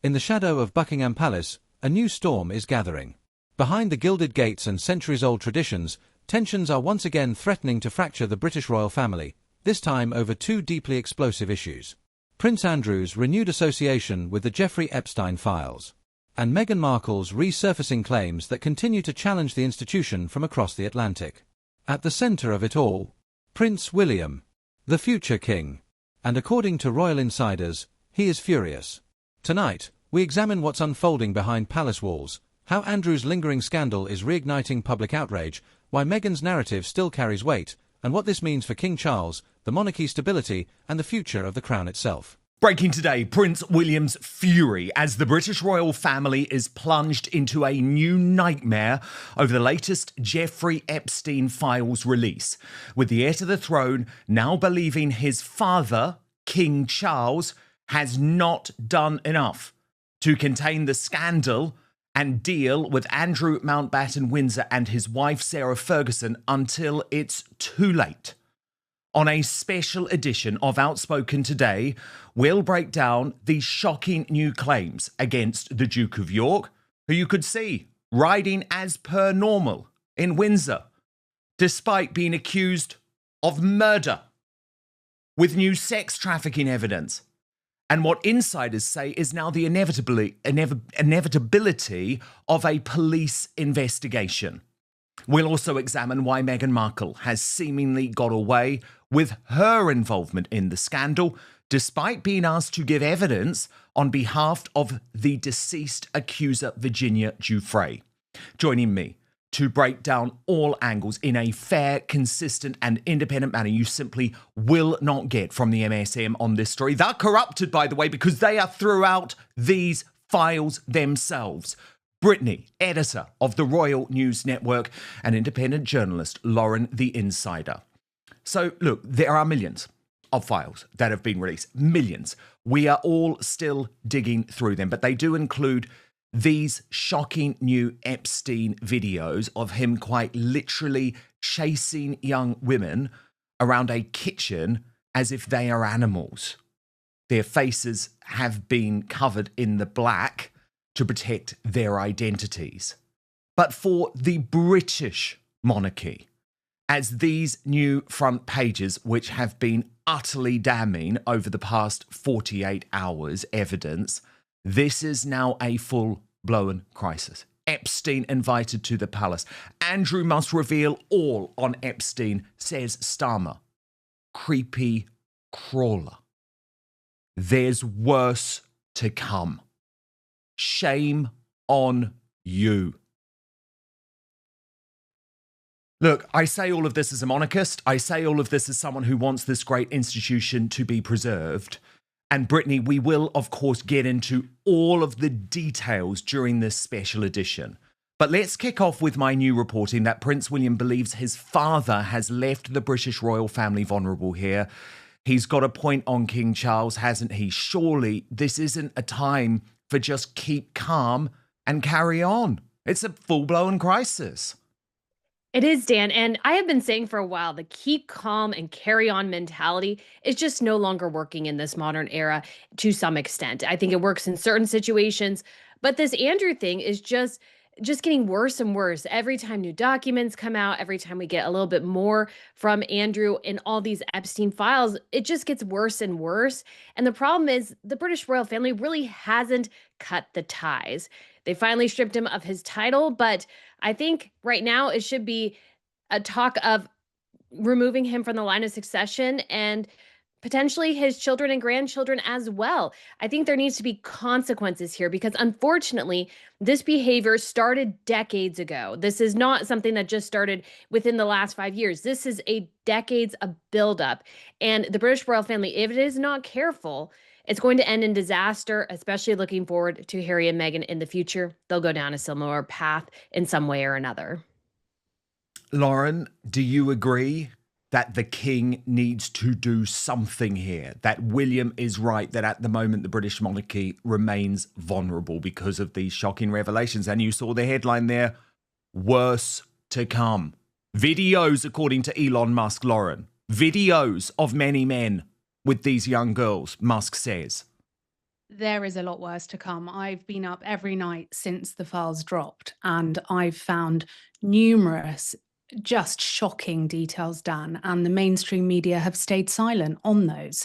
In the shadow of Buckingham Palace, a new storm is gathering. Behind the gilded gates and centuries-old traditions, tensions are once again threatening to fracture the British royal family, this time over two deeply explosive issues. Prince Andrew's renewed association with the Jeffrey Epstein files, and Meghan Markle's resurfacing claims that continue to challenge the institution from across the Atlantic. At the centre of it all, Prince William, the future king. And according to royal insiders, he is furious. Tonight, we examine what's unfolding behind palace walls, how Andrew's lingering scandal is reigniting public outrage, why Meghan's narrative still carries weight, and what this means for King Charles, the monarchy's stability, and the future of the crown itself. Breaking today, Prince William's fury as the British royal family is plunged into a new nightmare over the latest Jeffrey Epstein files release, with the heir to the throne now believing his father, King Charles, has not done enough to contain the scandal and deal with Andrew Mountbatten Windsor and his wife Sarah Ferguson until it's too late. On a special edition of Outspoken today, we'll break down the shocking new claims against the Duke of York, who you could see riding as per normal in Windsor, despite being accused of murder, with new sex trafficking evidence, and what insiders say is now the inevitability of a police investigation. We'll also examine why Meghan Markle has seemingly got away with her involvement in the scandal, despite being asked to give evidence on behalf of the deceased accuser, Virginia Giuffre. Joining me to break down all angles in a fair, consistent and independent manner you simply will not get from the MSM on this story. They're corrupted, by the way, because they are throughout these files themselves. Brittany, editor of the Royal News Network, and independent journalist Lauren the Insider. So, look, there are millions of files that have been released. Millions. We are all still digging through them, but they do include these shocking new Epstein videos of him quite literally chasing young women around a kitchen as if they are animals. Their faces have been covered in the black to protect their identities. But for the British monarchy, as these new front pages, which have been utterly damning over the past 48 hours, evidence, this is now a full-blown crisis. Epstein invited to the palace. Andrew must reveal all on Epstein, says Starmer. Creepy crawler. There's worse to come. Shame on you. Look, I say all of this as a monarchist. I say all of this as someone who wants this great institution to be preserved. And Brittany, we will, of course, get into all of the details during this special edition. But let's kick off with my new reporting that Prince William believes his father has left the British royal family vulnerable here. He's got a point on King Charles, hasn't he? Surely this isn't a time for just keep calm and carry on. It's a full-blown crisis. It is, Dan, and I have been saying for a while, the keep calm and carry on mentality is just no longer working in this modern era to some extent. I think it works in certain situations, but this Andrew thing is just getting worse and worse. Every time new documents come out, every time we get a little bit more from Andrew in all these Epstein files, it just gets worse and worse. And the problem is the British royal family really hasn't cut the ties. They finally stripped him of his title, but I think right now it should be a talk of removing him from the line of succession and potentially his children and grandchildren as well. I think there needs to be consequences here because unfortunately, this behavior started decades ago. This is not something that just started within the last 5 years. This is a decades of buildup. And the British royal family, if it is not careful, it's going to end in disaster, especially looking forward to Harry and Meghan in the future. They'll go down a similar path in some way or another. Lauren, do you agree that the king needs to do something here? That William is right, that at the moment the British monarchy remains vulnerable because of these shocking revelations. And you saw the headline there, worse to come. Videos, according to Elon Musk, Lauren. Videos of many men with these young girls, Musk says. There is a lot worse to come. I've been up every night since the files dropped, and I've found numerous just shocking details, Dan, and the mainstream media have stayed silent on those.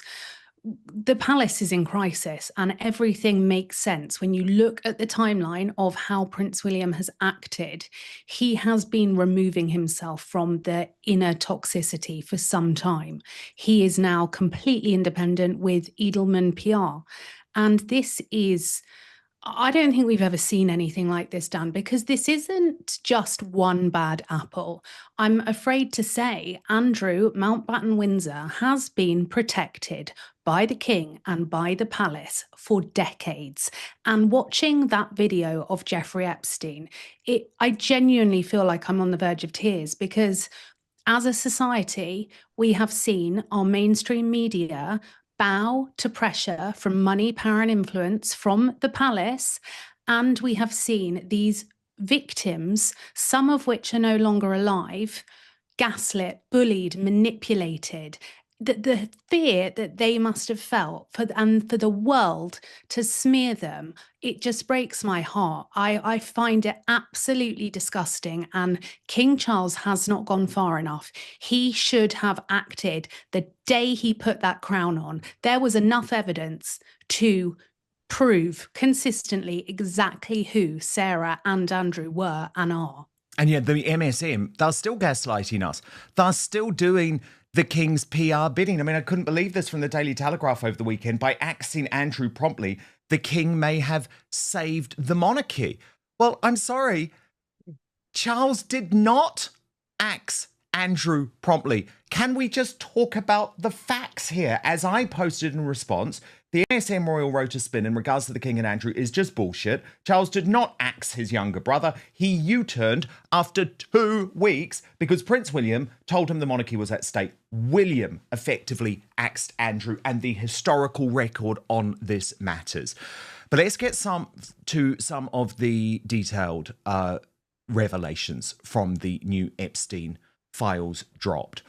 The palace is in crisis, and everything makes sense when you look at the timeline of how Prince William has acted. He has been removing himself from the inner toxicity for some time. He is now completely independent with Edelman PR. And this is, I don't think we've ever seen anything like this, Dan, because this isn't just one bad apple. I'm afraid to say Andrew Mountbatten Windsor has been protected by the king and by the palace for decades. And watching that video of Jeffrey Epstein, I genuinely feel like I'm on the verge of tears because as a society, we have seen our mainstream media bow to pressure from money, power, and influence from the palace. And we have seen these victims, some of which are no longer alive, gaslit, bullied, manipulated. The fear that they must have felt and for the world to smear them, it just breaks my heart. I find it absolutely disgusting. And King Charles has not gone far enough. He should have acted the day he put that crown on. There was enough evidence to prove consistently exactly who Sarah and Andrew were and are. And yet the MSM, they're still gaslighting us. They're still doing the King's PR bidding. I mean, I couldn't believe this from the Daily Telegraph over the weekend. By axing Andrew promptly, the King may have saved the monarchy. Well, I'm sorry, Charles did not axe Andrew promptly. Can we just talk about the facts here? As I posted in response, the MSM Royal wrote a spin in regards to the King and Andrew is just bullshit. Charles did not axe his younger brother. He U-turned after 2 weeks because Prince William told him the monarchy was at stake. William effectively axed Andrew, and the historical record on this matters. But let's get some of the detailed revelations from the new Epstein files dropped,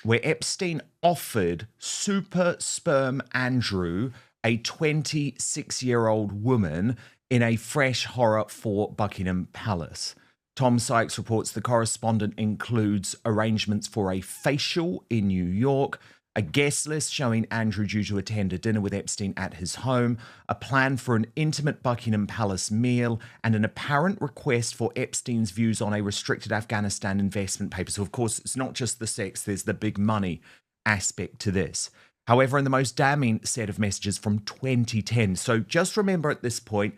where Epstein offered super sperm Andrew, a 26-year-old woman, in a fresh horror for Buckingham Palace. Tom Sykes reports the correspondent includes arrangements for a facial in New York, a guest list showing Andrew due to attend a dinner with Epstein at his home, a plan for an intimate Buckingham Palace meal, and an apparent request for Epstein's views on a restricted Afghanistan investment paper. So, of course, it's not just the sex, there's the big money aspect to this. However, in the most damning set of messages from 2010, so just remember at this point,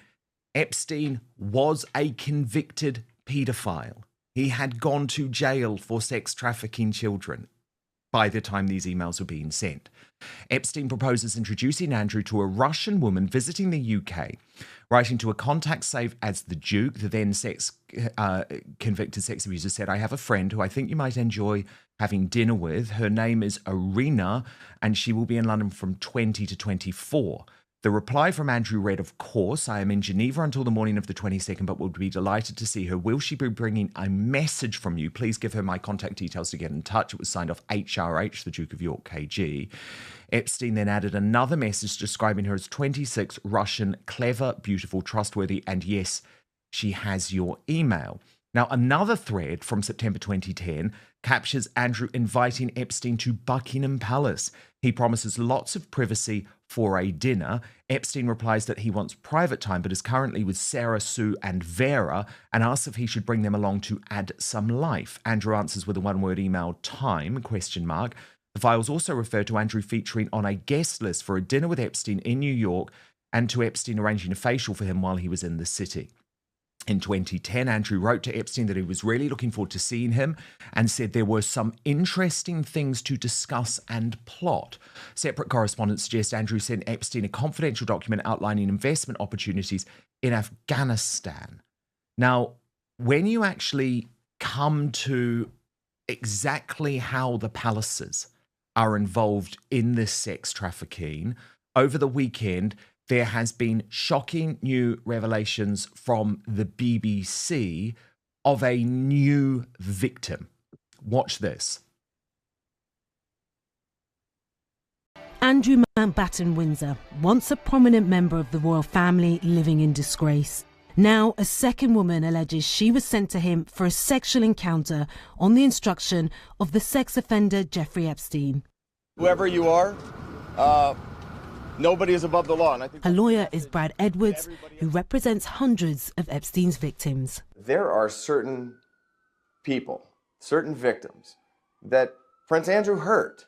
Epstein was a convicted paedophile. He had gone to jail for sex trafficking children by the time these emails were being sent. Epstein proposes introducing Andrew to a Russian woman visiting the UK, writing to a contact saved as the Duke. The then convicted sex abuser said, "I have a friend who I think you might enjoy having dinner with. Her name is Irina, and she will be in London from 20 to 24. The reply from Andrew read, "Of course, I am in Geneva until the morning of the 22nd, but would be delighted to see her. Will she be bringing a message from you? Please give her my contact details to get in touch." It was signed off HRH, the Duke of York, KG. Epstein then added another message describing her as 26, Russian, clever, beautiful, trustworthy, and yes, she has your email. Now, another thread from September 2010 captures Andrew inviting Epstein to Buckingham Palace. He promises lots of privacy for a dinner. Epstein replies that he wants private time, but is currently with Sarah, Sue, and Vera, and asks if he should bring them along to add some life. Andrew answers with a one-word email, time, ? The files also refer to Andrew featuring on a guest list for a dinner with Epstein in New York and to Epstein arranging a facial for him while he was in the city. In 2010, Andrew wrote to Epstein that he was really looking forward to seeing him and said there were some interesting things to discuss and plot. Separate correspondents suggest Andrew sent Epstein a confidential document outlining investment opportunities in Afghanistan. Now, when you actually come to exactly how the palaces are involved in this sex trafficking, over the weekend, there has been shocking new revelations from the BBC of a new victim. Watch this. Andrew Mountbatten Windsor, once a prominent member of the royal family living in disgrace. Now, a second woman alleges she was sent to him for a sexual encounter on the instruction of the sex offender Jeffrey Epstein. Whoever you are, nobody is above the law. And I think her lawyer is Brad Edwards, who represents hundreds of Epstein's victims. There are certain people, certain victims, that Prince Andrew hurt.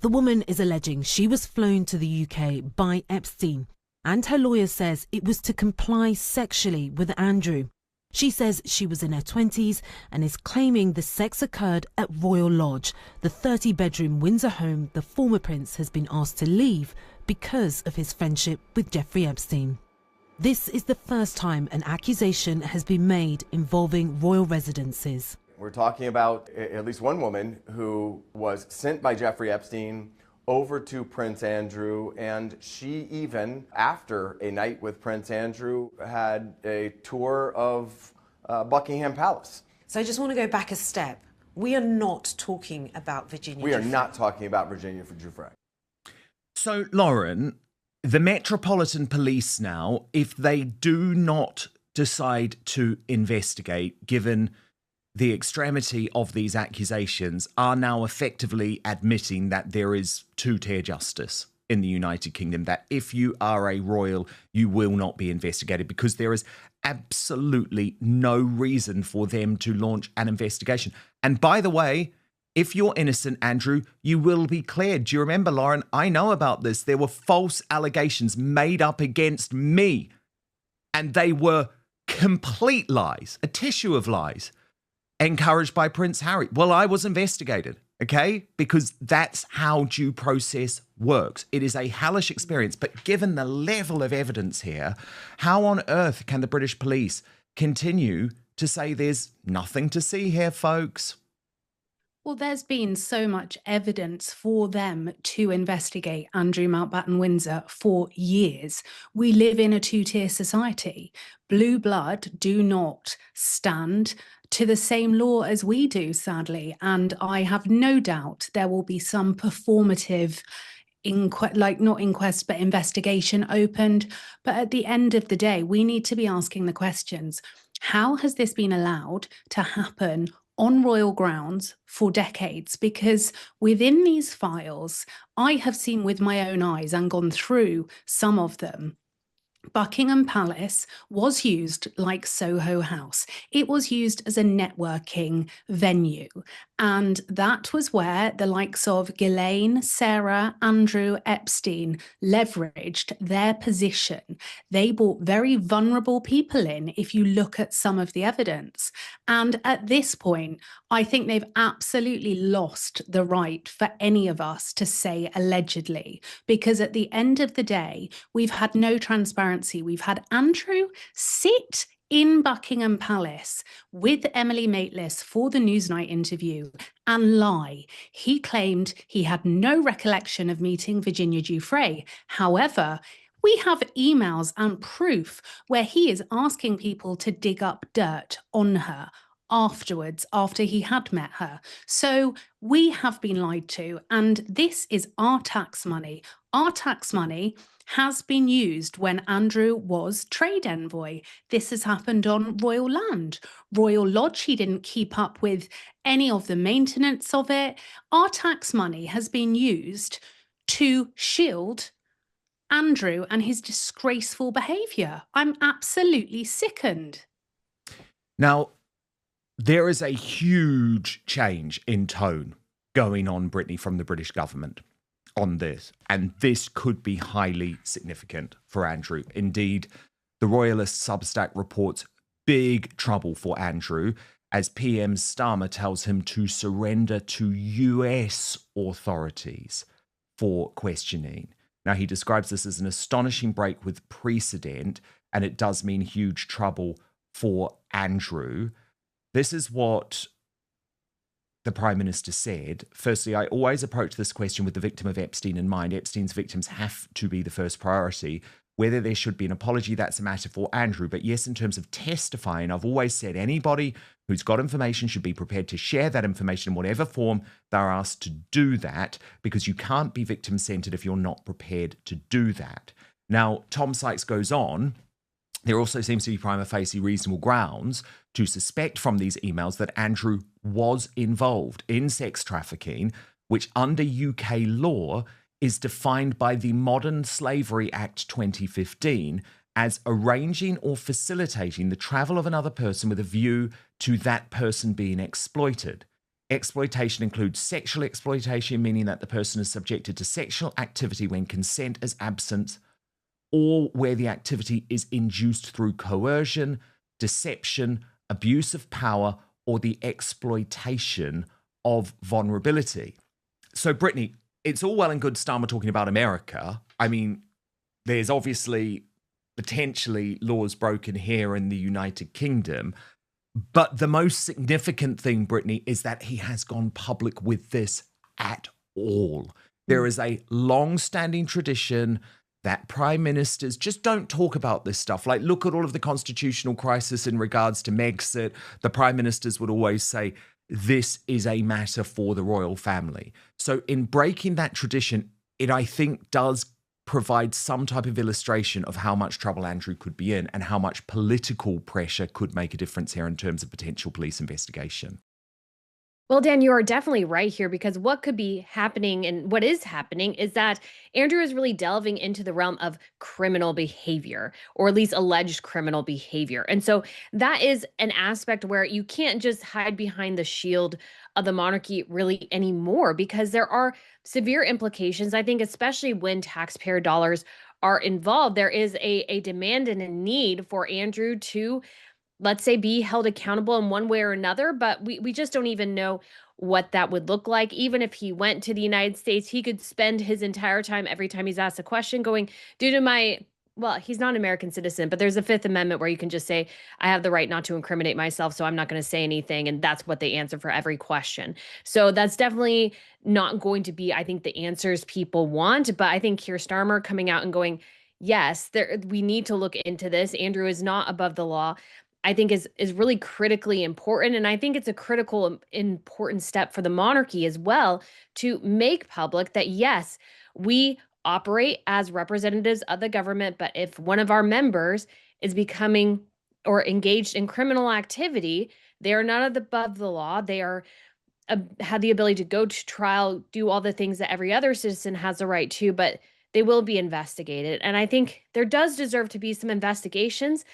The woman is alleging she was flown to the UK by Epstein, and her lawyer says it was to comply sexually with Andrew. She says she was in her 20s and is claiming the sex occurred at Royal Lodge, the 30-bedroom Windsor home the former prince has been asked to leave because of his friendship with Jeffrey Epstein. This is the first time an accusation has been made involving royal residences. We're talking about at least one woman who was sent by Jeffrey Epstein over to Prince Andrew, and she even, after a night with Prince Andrew, had a tour of Buckingham Palace. So I just want to go back a step. We are not talking about Virginia We are Giuffre. not talking about Virginia Giuffre. So, Lauren, the Metropolitan Police now, if they do not decide to investigate, given the extremity of these accusations, are now effectively admitting that there is two-tier justice in the United Kingdom, that if you are a royal, you will not be investigated, because there is absolutely no reason for them to launch an investigation. And by the way, if you're innocent, Andrew, you will be cleared. Do you remember, Lauren? I know about this. There were false allegations made up against me, and they were complete lies, a tissue of lies, encouraged by Prince Harry. Well, I was investigated, okay? Because that's how due process works. It is a hellish experience, but given the level of evidence here, how on earth can the British police continue to say there's nothing to see here, folks? Well, there's been so much evidence for them to investigate Andrew Mountbatten Windsor for years. We live in a two-tier society. Blue blood do not stand to the same law as we do, sadly. And I have no doubt there will be some performative investigation opened. But at the end of the day, we need to be asking the questions. How has this been allowed to happen on royal grounds for decades? Because within these files, I have seen with my own eyes and gone through some of them. Buckingham Palace was used like Soho House. It was used as a networking venue. And that was where the likes of Ghislaine, Sarah, Andrew, Epstein leveraged their position. They brought very vulnerable people in, if you look at some of the evidence. And at this point, I think they've absolutely lost the right for any of us to say allegedly, because at the end of the day, we've had no transparency. We've had Andrew sit in Buckingham Palace with Emily Maitlis for the Newsnight interview and lie. He claimed he had no recollection of meeting Virginia Giuffre. However, we have emails and proof where he is asking people to dig up dirt on her afterwards, after he had met her. So we have been lied to, and this is our tax money. Our tax money has been used when Andrew was trade envoy. This has happened on royal land. Royal Lodge, he didn't keep up with any of the maintenance of it. Our tax money has been used to shield Andrew and his disgraceful behaviour. I'm absolutely sickened. Now, there is a huge change in tone going on, Brittany, from the British government on this, and this could be highly significant for Andrew. Indeed, the Royalist Substack reports big trouble for Andrew as PM Starmer tells him to surrender to US authorities for questioning. Now, he describes this as an astonishing break with precedent, and it does mean huge trouble for Andrew. This is what the Prime Minister said. Firstly, I always approach this question with the victim of Epstein in mind. Epstein's victims have to be the first priority. Whether there should be an apology, that's a matter for Andrew. But yes, in terms of testifying, I've always said anybody who's got information should be prepared to share that information in whatever form they're asked to do that, because you can't be victim-centered if you're not prepared to do that. Now, Tom Sykes goes on, there also seems to be prima facie reasonable grounds to suspect from these emails that Andrew was involved in sex trafficking, which under UK law is defined by the Modern Slavery Act 2015 as arranging or facilitating the travel of another person with a view to that person being exploited. Exploitation includes sexual exploitation, meaning that the person is subjected to sexual activity when consent is absent, or where the activity is induced through coercion, deception, abuse of power, or the exploitation of vulnerability. So, Brittany, it's all well and good, Starmer, talking about America. I mean, there's obviously potentially laws broken here in the United Kingdom. But the most significant thing, Brittany, is that he has gone public with this at all. There is a long-standing tradition that prime ministers just don't talk about this stuff. Like, look at all of the constitutional crisis in regards to Megxit. The prime ministers would always say, this is a matter for the royal family. So in breaking that tradition, it, I think, does provide some type of illustration of how much trouble Andrew could be in and how much political pressure could make a difference here in terms of potential police investigation. Well, Dan, you are definitely right here, because what could be happening and what is happening is that Andrew is really delving into the realm of criminal behavior, or at least alleged criminal behavior. And so that is an aspect where you can't just hide behind the shield of the monarchy really anymore, because there are severe implications. I think, especially when taxpayer dollars are involved, there is a demand and a need for Andrew to, let's say, be held accountable in one way or another, but we just don't even know what that would look like. Even if he went to the United States, he could spend his entire time, every time he's asked a question, going, due to my, well, he's not an American citizen, but there's a Fifth Amendment where you can just say, I have the right not to incriminate myself, so I'm not going to say anything. And that's what they answer for every question. So that's definitely not going to be, I think, the answers people want. But I think Keir Starmer coming out and going, yes, we need to look into this. Andrew is not above the law, I think is really critically important. And I think it's a critical, important step for the monarchy as well, to make public that, yes, we operate as representatives of the government, but if one of our members is becoming or engaged in criminal activity, they are not above the law. They are have the ability to go to trial, do all the things that every other citizen has a right to, but they will be investigated. And I think there does deserve to be some investigations,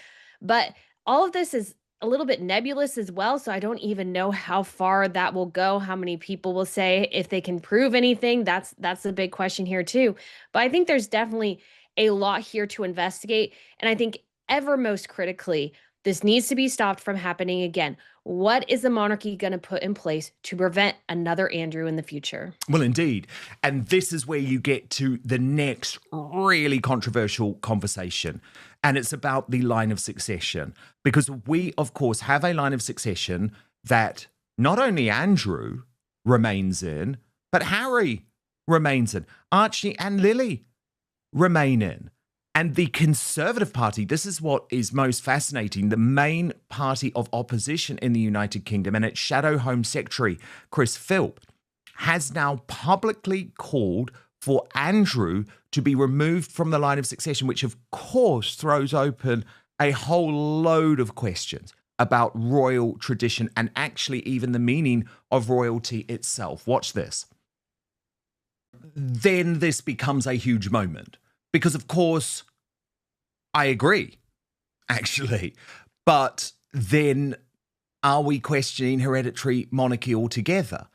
but all of this is a little bit nebulous as well. So I don't even know how far that will go, how many people will say if they can prove anything. That's the big question here too. But I think there's definitely a lot here to investigate. And I think ever most critically, this needs to be stopped from happening again. What is the monarchy going to put in place to prevent another Andrew in the future? Well, indeed. And this is where you get to the next really controversial conversation. And it's about the line of succession. Because we, of course, have a line of succession that not only Andrew remains in, but Harry remains in. Archie and Lily remain in. And the Conservative Party, this is what is most fascinating, the main party of opposition in the United Kingdom, and its Shadow Home Secretary, Chris Philp, has now publicly called for Andrew to be removed from the line of succession, which of course throws open a whole load of questions about royal tradition and actually even the meaning of royalty itself. Watch this. Then this becomes a huge moment. Because, of course, I agree, actually. But then are we questioning hereditary monarchy altogether?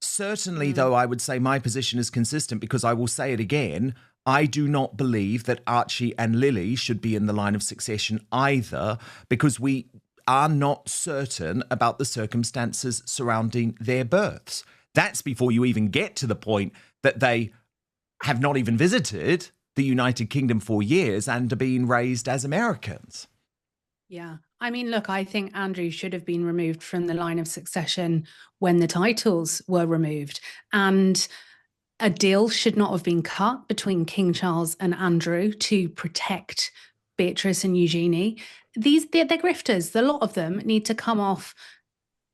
Certainly, though, I would say my position is consistent, because I will say it again, I do not believe that Archie and Lily should be in the line of succession either, because we are not certain about the circumstances surrounding their births. That's before you even get to the point that they have not even visited the United Kingdom for years and are being raised as Americans. Yeah. I mean, look, I think Andrew should have been removed from the line of succession when the titles were removed. And A deal should not have been cut between King Charles and Andrew to protect Beatrice and Eugenie. They're grifters. The lot of them need to come off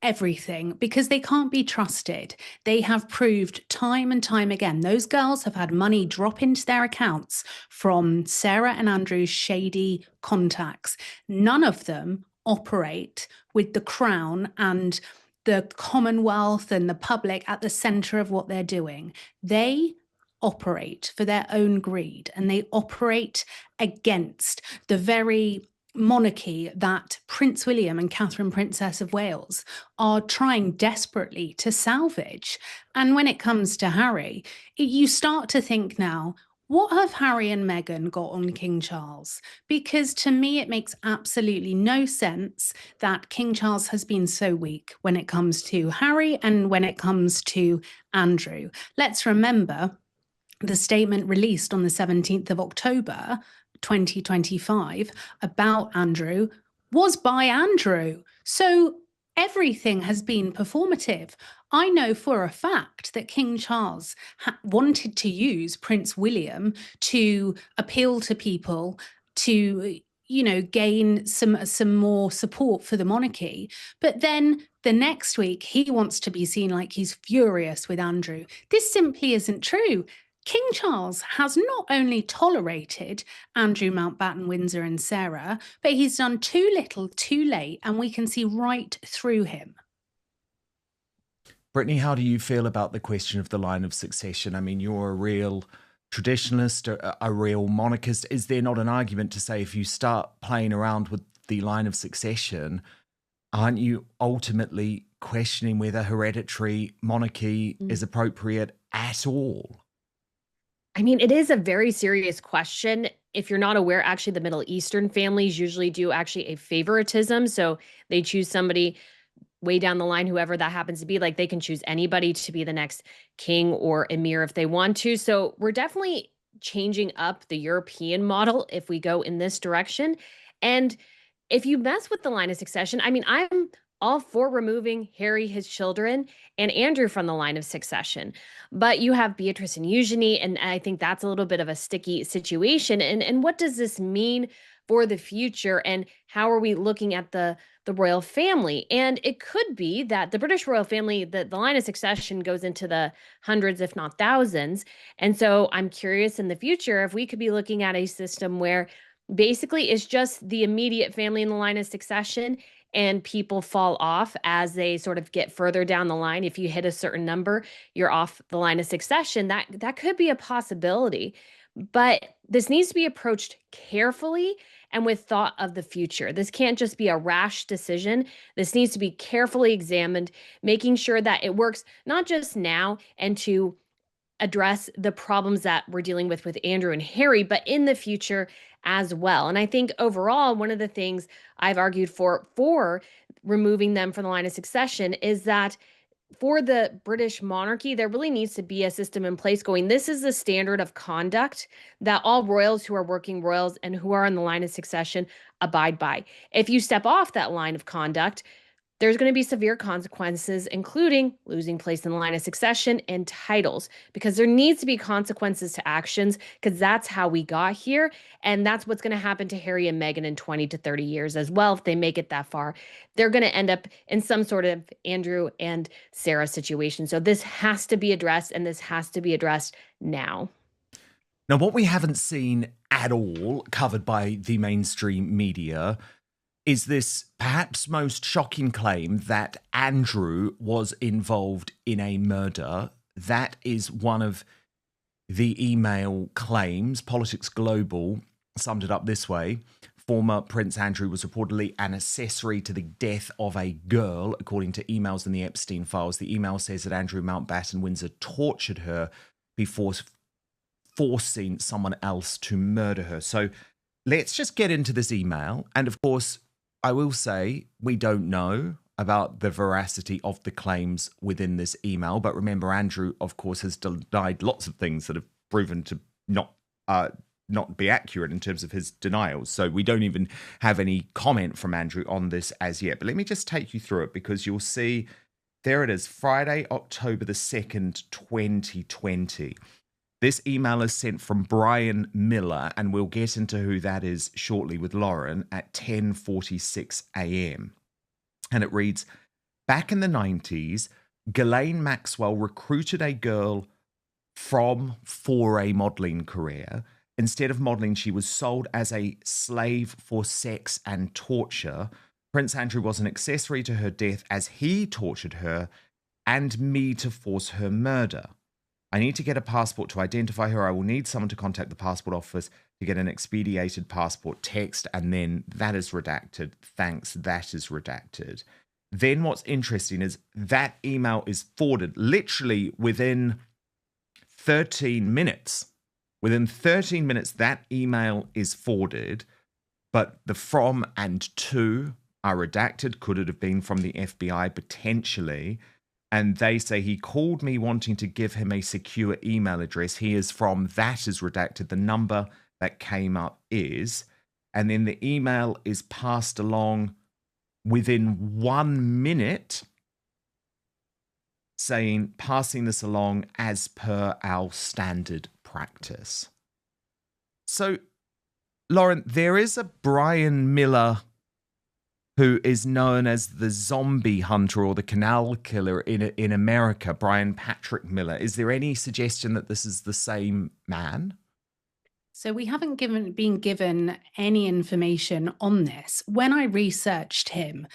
everything because they can't be trusted. They have proved time and time again. Those girls have had money drop into their accounts from Sarah and Andrew's shady contacts. None of them operate with the crown and the Commonwealth and the public at the center of what they're doing. They operate for their own greed, and they operate against the very monarchy that Prince William and Catherine, Princess of Wales, are trying desperately to salvage. And when it comes to Harry, you start to think now, what have Harry and Meghan got on King Charles? Because to me, it makes absolutely no sense that King Charles has been so weak when it comes to Harry and when it comes to Andrew. Let's remember the statement released on the 17th of October, 2025, about Andrew was by Andrew. So everything has been performative. I know for a fact that King Charles wanted to use Prince William to appeal to people to, gain some more support for the monarchy. But then the next week, he wants to be seen like he's furious with Andrew. This simply isn't true. King Charles has not only tolerated Andrew Mountbatten, Windsor and Sarah, but he's done too little, too late, and we can see right through him. Brittany, how do you feel about the question of the line of succession? I mean, you're a real traditionalist, a real monarchist. Is there not an argument to say if you start playing around with the line of succession, aren't you ultimately questioning whether hereditary monarchy is appropriate at all? I mean, it is a very serious question. If you're not aware, actually, the Middle Eastern families usually do actually a favoritism. So they choose somebody way down the line, whoever that happens to be. Like, they can choose anybody to be the next king or emir if they want to. So we're definitely changing up the European model if we go in this direction. And if you mess with the line of succession, I mean, I'm all for removing Harry, his children, and Andrew from the line of succession. But you have Beatrice and Eugenie, and I think that's a little bit of a sticky situation. And what does this mean for the future? And how are we looking at the royal family? And it could be that the British royal family, the line of succession goes into the hundreds, if not thousands. And so I'm curious in the future if we could be looking at a system where basically it's just the immediate family in the line of succession, and people fall off as they sort of get further down the line. If you hit a certain number, you're off the line of succession. That could be a possibility. But this needs to be approached carefully and with thought of the future. This can't just be a rash decision. This needs to be carefully examined, making sure that it works not just now and to address the problems that we're dealing with Andrew and Harry, but in the future as well. And I think overall, one of the things I've argued for removing them from the line of succession is that for the British monarchy, there really needs to be a system in place going, this is the standard of conduct that all royals who are working royals and who are in the line of succession abide by. If you step off that line of conduct, there's going to be severe consequences, including losing place in the line of succession and titles, because there needs to be consequences to actions, because that's how we got here. And that's what's going to happen to Harry and Meghan in 20 to 30 years as well. If they make it that far, they're going to end up in some sort of Andrew and Sarah situation. So this has to be addressed, and this has to be addressed now. Now, what we haven't seen at all covered by the mainstream media is this perhaps most shocking claim that Andrew was involved in a murder. That is one of the email claims. Politics Global summed it up this way. Former Prince Andrew was reportedly an accessory to the death of a girl, according to emails in the Epstein files. The email says that Andrew Mountbatten Windsor tortured her before forcing someone else to murder her. So let's just get into this email. And of course, I will say we don't know about the veracity of the claims within this email. But remember, Andrew, of course, has denied lots of things that have proven to not be accurate in terms of his denials. So we don't even have any comment from Andrew on this as yet. But let me just take you through it, because you'll see There it is, Friday, October the 2nd, 2020. This email is sent from Brian Miller, and we'll get into who that is shortly with Lauren, at 10:46 a.m. And it reads, back in the 90s, Ghislaine Maxwell recruited a girl for a modelling career. Instead of modelling, she was sold as a slave for sex and torture. Prince Andrew was an accessory to her death as he tortured her and me to force her murder. I need to get a passport to identify her. I will need someone to contact the passport office to get an expedited passport text, and then that is redacted. Thanks, that is redacted. Then what's interesting is that email is forwarded literally within 13 minutes. Within 13 minutes, that email is forwarded, but the from and to are redacted. Could it have been from the FBI? Potentially. And they say he called me wanting to give him a secure email address. He is from, that is redacted. The number that came up is, and then the email is passed along within 1 minute, saying, passing this along as per our standard practice. So, Lauren, there is a Brian Miller who is known as the zombie hunter or the canal killer in America, Brian Patrick Miller. Is there any suggestion that this is the same man? So we haven't been given any information on this. When I researched him,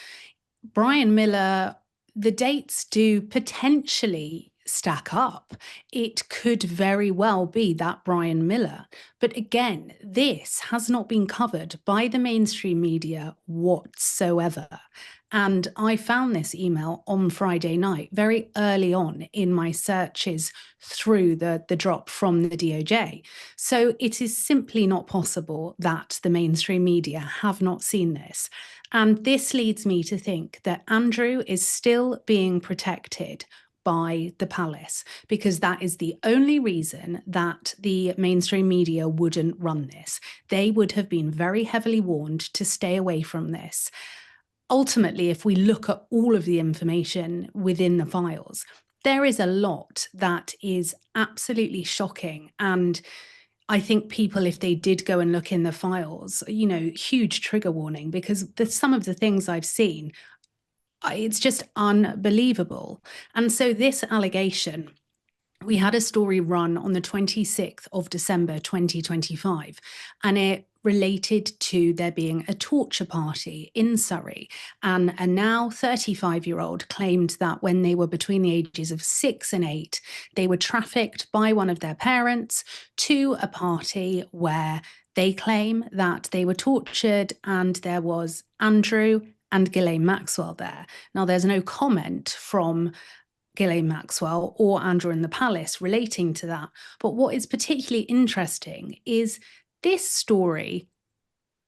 Brian Miller, the dates do potentially stack up. It could very well be that Brian Miller. But again, this has not been covered by the mainstream media whatsoever. And I found this email on Friday night, very early on in my searches through the drop from the DOJ. So it is simply not possible that the mainstream media have not seen this. And this leads me to think that Andrew is still being protected by the palace, because that is the only reason that the mainstream media wouldn't run this. They would have been very heavily warned to stay away from this. Ultimately, if we look at all of the information within the files, there is a lot that is absolutely shocking. And I think people, if they did go and look in the files, huge trigger warning, because some of the things I've seen, it's just unbelievable. And so this allegation, we had a story run on the 26th of December, 2025, and it related to there being a torture party in Surrey. And a now 35-year-old claimed that when they were between the ages of 6 and 8, they were trafficked by one of their parents to a party where they claim that they were tortured, and there was Andrew and Ghislaine Maxwell there. Now, there's no comment from Ghislaine Maxwell or Andrew in the palace relating to that. But what is particularly interesting is this story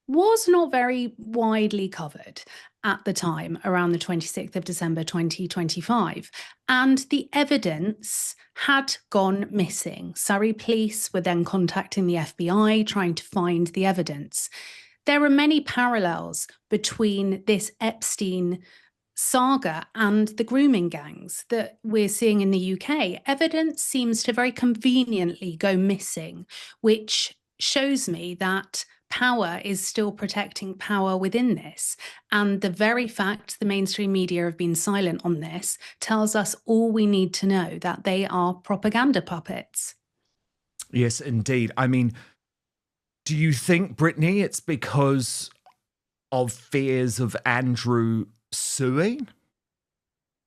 was not very widely covered at the time, around the 26th of December 2025. And the evidence had gone missing. Surrey police were then contacting the FBI, trying to find the evidence. There are many parallels between this Epstein saga and the grooming gangs that we're seeing in the UK. Evidence seems to very conveniently go missing, which shows me that power is still protecting power within this. And the very fact the mainstream media have been silent on this tells us all we need to know, that they are propaganda puppets. Yes, indeed. I mean, do you think, Brittany, it's because of fears of Andrew suing?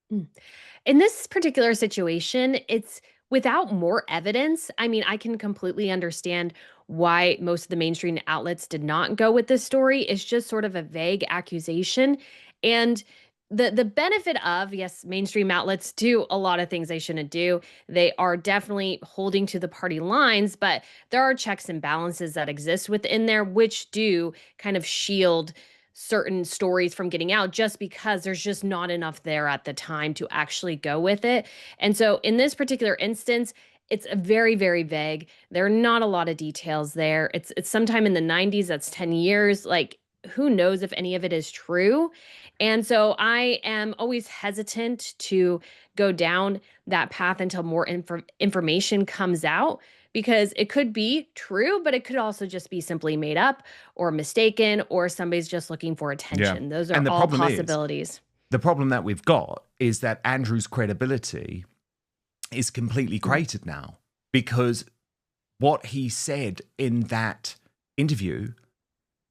In this particular situation, it's without more evidence. I mean, I can completely understand why most of the mainstream outlets did not go with this story. It's just sort of a vague accusation. And the benefit of, yes, mainstream outlets do a lot of things they shouldn't do. They are definitely holding to the party lines, but there are checks and balances that exist within there, which do kind of shield certain stories from getting out, just because there's just not enough there at the time to actually go with it. And so in this particular instance, it's a very, very vague. There are not a lot of details there. It's sometime in the 90s. That's 10 years. Like, who knows if any of it is true? And so I am always hesitant to go down that path until more information comes out, because it could be true, but it could also just be simply made up or mistaken, or somebody's just looking for Yeah. attention. Those are And the all problem is, possibilities. the problem that we've got is that Andrew's credibility is completely cratered now, because what he said in that interview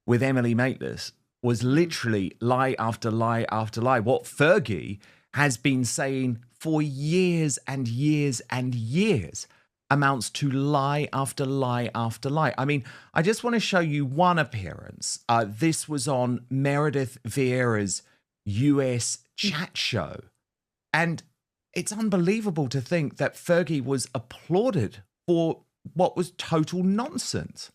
with Emily Maitlis was literally lie after lie after lie. What Fergie has been saying for years and years and years amounts to lie after lie after lie. I mean, I just want to show you one appearance. This was on Meredith Vieira's US chat show. And it's unbelievable to think that Fergie was applauded for what was total nonsense.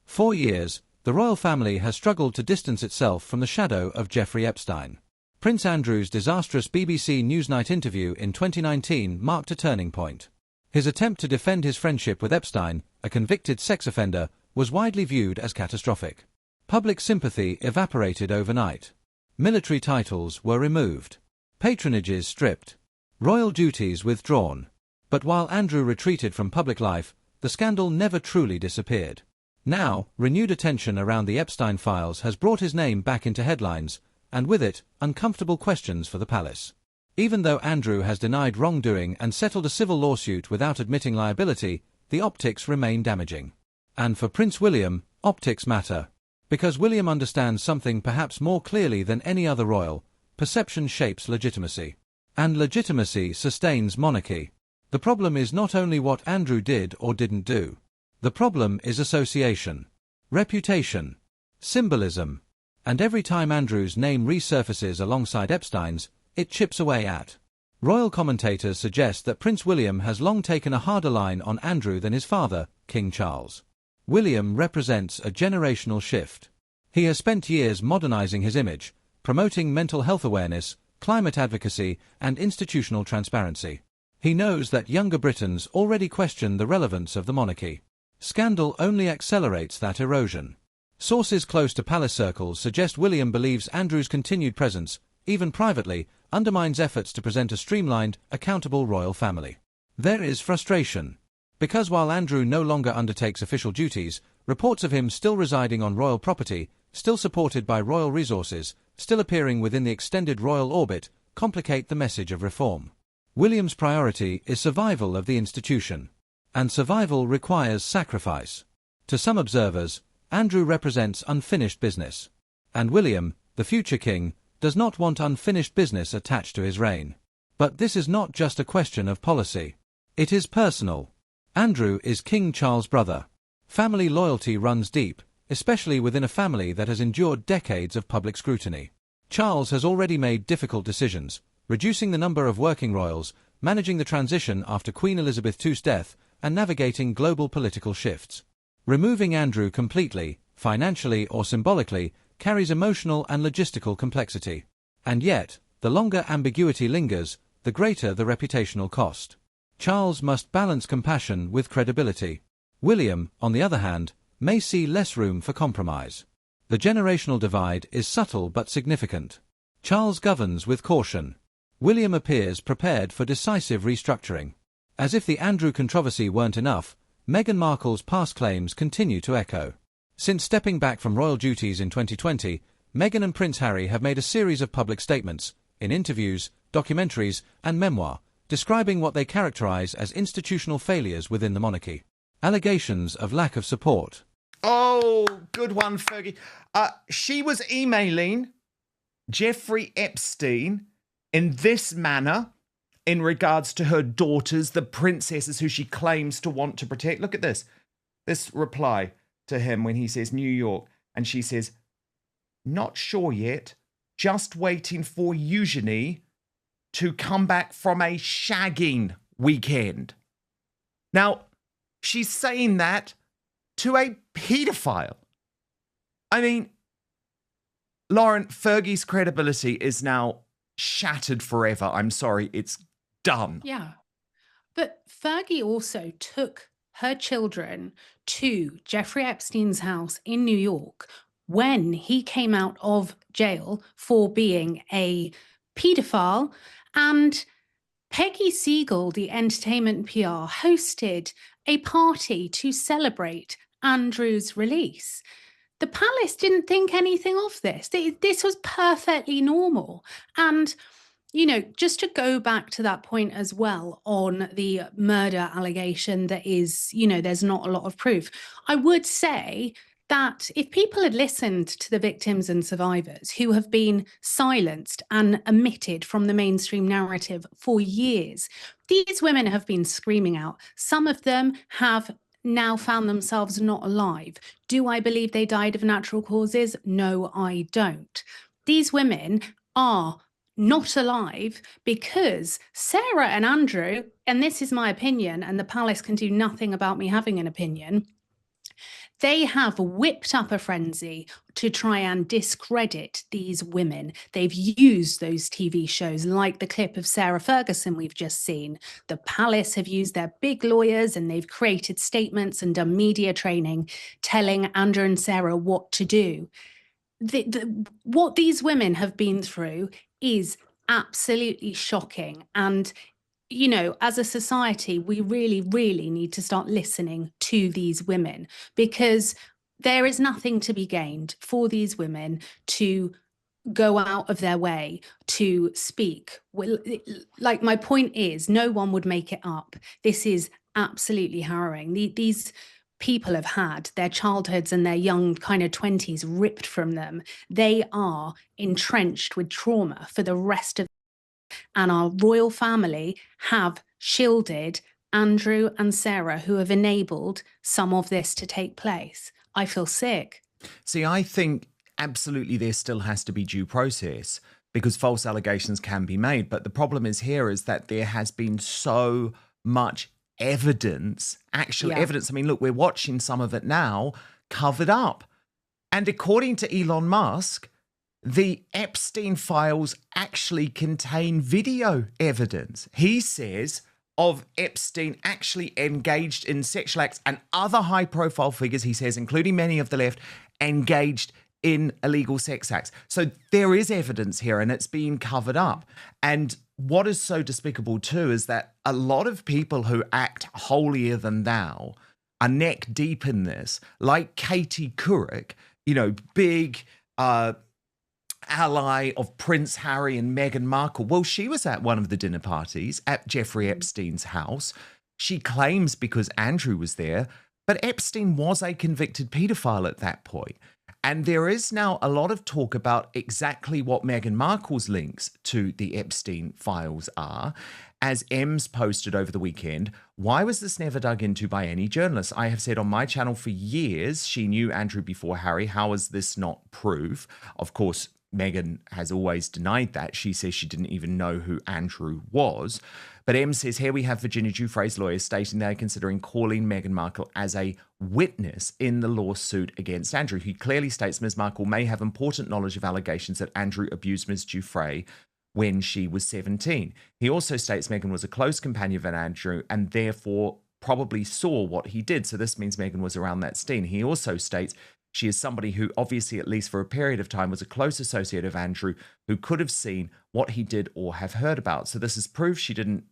For years, the royal family has struggled to distance itself from the shadow of Jeffrey Epstein. Prince Andrew's disastrous BBC Newsnight interview in 2019 marked a turning point. His attempt to defend his friendship with Epstein, a convicted sex offender, was widely viewed as catastrophic. Public sympathy evaporated overnight. Military titles were removed. Patronages stripped. Royal duties withdrawn. But while Andrew retreated from public life, the scandal never truly disappeared. Now, renewed attention around the Epstein files has brought his name back into headlines, and with it, uncomfortable questions for the palace. Even though Andrew has denied wrongdoing and settled a civil lawsuit without admitting liability, the optics remain damaging. And for Prince William, optics matter. Because William understands something perhaps more clearly than any other royal: perception shapes legitimacy. And legitimacy sustains monarchy. The problem is not only what Andrew did or didn't do. The problem is association, reputation, symbolism. And every time Andrew's name resurfaces alongside Epstein's, it chips away at. Royal commentators suggest that Prince William has long taken a harder line on Andrew than his father, King Charles. William represents a generational shift. He has spent years modernizing his image, promoting mental health awareness, climate advocacy, and institutional transparency. He knows that younger Britons already question the relevance of the monarchy. Scandal only accelerates that erosion. Sources close to palace circles suggest William believes Andrew's continued presence, even privately, undermines efforts to present a streamlined, accountable royal family. There is frustration. Because while Andrew no longer undertakes official duties, reports of him still residing on royal property, still supported by royal resources, still appearing within the extended royal orbit, complicate the message of reform. William's priority is survival of the institution. And survival requires sacrifice. To some observers, Andrew represents unfinished business. And William, the future king, does not want unfinished business attached to his reign. But this is not just a question of policy. It is personal. Andrew is King Charles' brother. Family loyalty runs deep, especially within a family that has endured decades of public scrutiny. Charles has already made difficult decisions, reducing the number of working royals, managing the transition after Queen Elizabeth II's death, and navigating global political shifts. Removing Andrew completely, financially or symbolically, carries emotional and logistical complexity. And yet, the longer ambiguity lingers, the greater the reputational cost. Charles must balance compassion with credibility. William, on the other hand, may see less room for compromise. The generational divide is subtle but significant. Charles governs with caution. William appears prepared for decisive restructuring. As if the Andrew controversy weren't enough, Meghan Markle's past claims continue to echo. Since stepping back from royal duties in 2020, Meghan and Prince Harry have made a series of public statements, in interviews, documentaries, and memoir, describing what they characterize as institutional failures within the monarchy. Allegations of lack of support. Oh, good one, Fergie. She was emailing Jeffrey Epstein in this manner in regards to her daughters, the princesses who she claims to want to protect. Look at this. This reply to him when he says New York, and she says, "Not sure yet, just waiting for Eugenie to come back from a shagging weekend." Now, she's saying that to a paedophile. I mean, Lauren, Fergie's credibility is now shattered forever. I'm sorry, it's done. Yeah. But Fergie also took her children to Jeffrey Epstein's house in New York when he came out of jail for being a paedophile. And Peggy Siegel, the entertainment PR, hosted a party to celebrate Andrew's release. The palace didn't think anything of this. This was perfectly normal. And, you know, just to go back to that point as well on the murder allegation that is, you know, there's not a lot of proof. I would say that if people had listened to the victims and survivors who have been silenced and omitted from the mainstream narrative for years, these women have been screaming out. Some of them have now found themselves not alive. Do I believe they died of natural causes? No, I don't. These women are not alive because Sarah and Andrew, and this is my opinion, and the palace can do nothing about me having an opinion, they have whipped up a frenzy to try and discredit these women. They've used those TV shows like the clip of Sarah Ferguson we've just seen. The palace have used their big lawyers and they've created statements and done media training telling Andrew and Sarah what to do. What these women have been through is absolutely shocking. And you know, as a society, we really, really need to start listening to these women, because there is nothing to be gained for these women to go out of their way to speak. Like, my point is, no one would make it up. This is absolutely harrowing. These people have had their childhoods and their young kind of 20s ripped from them. They are entrenched with trauma for the rest of, and our royal family have shielded Andrew and Sarah, who have enabled some of this to take place. I feel sick. See, I think absolutely there still has to be due process, because false allegations can be made. But the problem is that there has been so much evidence, actual evidence. I mean, look, we're watching some of it now covered up. And according to Elon Musk, the Epstein files actually contain video evidence. He says of Epstein actually engaged in sexual acts, and other high-profile figures, he says, including many of the left, engaged in illegal sex acts. So there is evidence here, and it's being covered up. And what is so despicable too is that a lot of people who act holier than thou are neck deep in this, like Katie Couric, you know, big ally of Prince Harry and Meghan Markle. Well, she was at one of the dinner parties at Jeffrey Epstein's house. She claims because Andrew was there, but Epstein was a convicted paedophile at that point. And there is now a lot of talk about exactly what Meghan Markle's links to the Epstein files are. As Ems posted over the weekend, why was this never dug into by any journalist? I have said on my channel for years, she knew Andrew before Harry. How is this not proof? Of course, Meghan has always denied that. She says she didn't even know who Andrew was. But M says, here we have Virginia Giuffre's lawyers stating they're considering calling Meghan Markle as a witness in the lawsuit against Andrew. He clearly states Ms. Markle may have important knowledge of allegations that Andrew abused Ms. Giuffre when she was 17. He also states Meghan was a close companion of Andrew and therefore probably saw what he did. So this means Meghan was around that scene. He also states she is somebody who obviously, at least for a period of time, was a close associate of Andrew who could have seen what he did or have heard about. So this is proof she didn't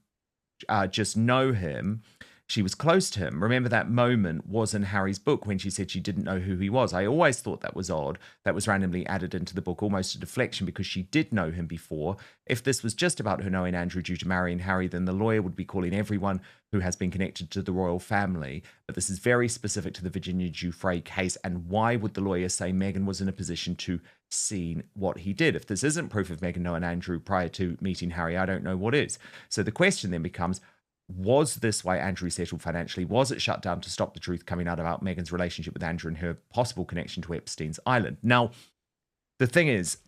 just know him. She was close to him. Remember, that moment was in Harry's book when she said she didn't know who he was. I always thought that was odd. That was randomly added into the book, almost a deflection, because she did know him before. If this was just about her knowing Andrew due to marrying Harry, then the lawyer would be calling everyone who has been connected to the royal family. But this is very specific to the Virginia Giuffre case. And why would the lawyer say Meghan was in a position to see what he did? If this isn't proof of Meghan knowing Andrew prior to meeting Harry, I don't know what is. So the question then becomes, was this why Andrew settled financially? Was it shut down to stop the truth coming out about Meghan's relationship with Andrew and her possible connection to Epstein's island? Now, the thing is,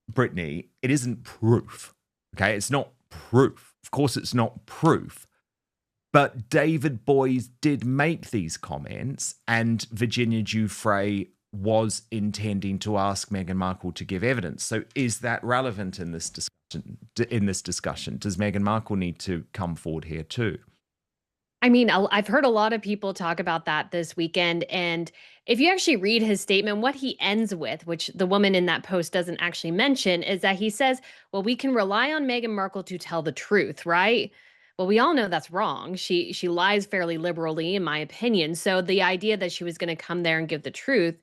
Brittany, it isn't proof. Okay, it's not proof. Of course, it's not proof. But David Boies did make these comments, and Virginia Giuffre was intending to ask Meghan Markle to give evidence. So is that relevant in this discussion? Does Meghan Markle need to come forward here too? I mean, I've heard a lot of people talk about that this weekend. And if you actually read his statement, what he ends with, which the woman in that post doesn't actually mention, is that he says, well, we can rely on Meghan Markle to tell the truth, right? Well, we all know that's wrong. She lies fairly liberally, in my opinion. So the idea that she was going to come there and give the truth